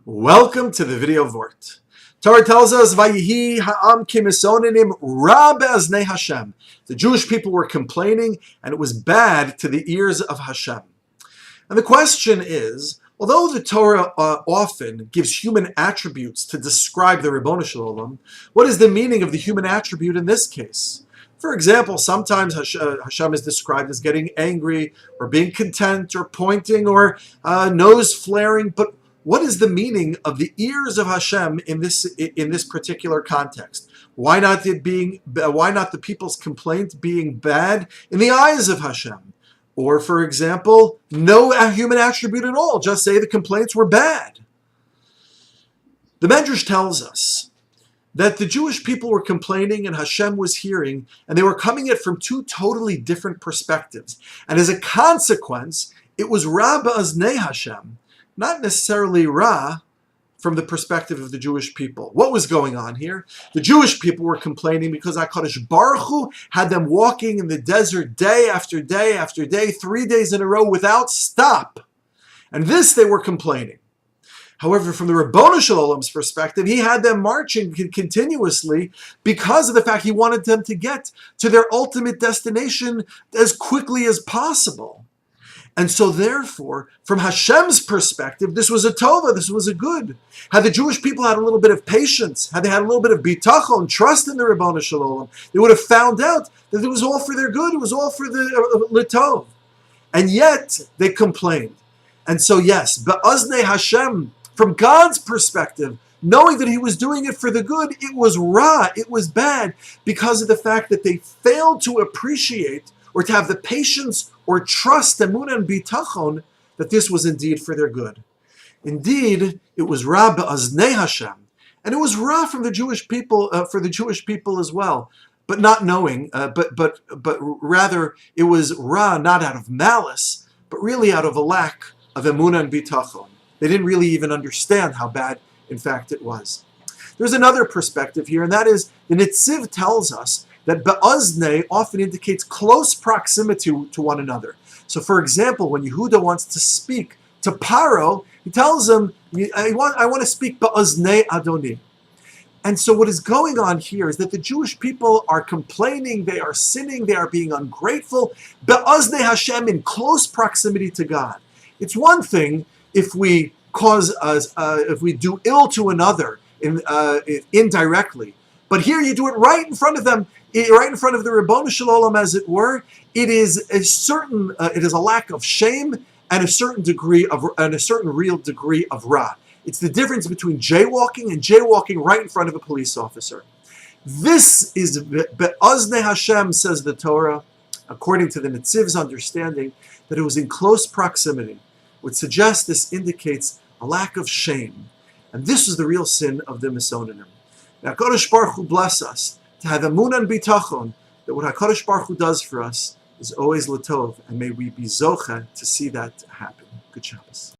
Welcome to the video Vort. Torah tells us, "Vayihi ha'am kimisonim ra be'aznei Hashem." The Jewish people were complaining, and it was bad to the ears of Hashem. And the question is, although the Torah often gives human attributes to describe the Ribono Shel Olam, what is the meaning of the human attribute in this case? For example, sometimes Hashem is described as getting angry, or being content, or pointing, or nose flaring, but what is the meaning of the ears of Hashem in this particular context? Why not the people's complaint being bad in the eyes of Hashem? Or, for example, no human attribute at all. Just say the complaints were bad. The Medrash tells us that the Jewish people were complaining and Hashem was hearing, and they were coming at it from two totally different perspectives. And as a consequence, it was Ra ba'aznei Hashem, not necessarily Ra from the perspective of the Jewish people. What was going on here? The Jewish people were complaining because HaKadosh Baruch Hu had them walking in the desert day after day after day, 3 days in a row without stop. And this they were complaining. However, from the Ribono Shel Olam's perspective, he had them marching continuously because of the fact he wanted them to get to their ultimate destination as quickly as possible. And so therefore, from Hashem's perspective, this was a tova, this was a good. Had the Jewish people had a little bit of patience, had they had a little bit of bitachon, trust in the Ribono Shel Olam, they would have found out that it was all for their good, it was all for the litov. And yet, they complained. And so yes, ba'aznei Hashem, from God's perspective, knowing that he was doing it for the good, it was ra, it was bad, because of the fact that they failed to appreciate or to have the patience or trust, emunah and bitachon, that this was indeed for their good. Indeed, it was Ra ba'aznei Hashem, and it was Ra from the Jewish people, for the Jewish people as well, but not knowing, but rather it was Ra not out of malice, but really out of a lack of emunah and bitachon. They didn't really even understand how bad, in fact, it was. There's another perspective here, and that is the Netziv tells us that ba'aznei often indicates close proximity to one another. So for example, when Yehuda wants to speak to Paro, he tells him, I want to speak ba'aznei Adoni. And so what is going on here is that the Jewish people are complaining, they are sinning, they are being ungrateful, ba'aznei Hashem, in close proximity to God. It's one thing if we if we do ill to another indirectly, but here you do it right in front of them, right in front of the Ribono Shel Olam, as it were. It is a lack of shame and a certain real degree of ra. It's the difference between jaywalking and jaywalking right in front of a police officer. This is be'aznei Hashem, says the Torah, according to the Netziv's understanding, that it was in close proximity, which suggests this indicates a lack of shame. And this is the real sin of the Misonim. Now, HaKadosh Baruch Hu bless us to have emunah and bitachon, that what HaKadosh Baruch Hu does for us is always latov, and may we be zocheh to see that happen. Good Shabbos.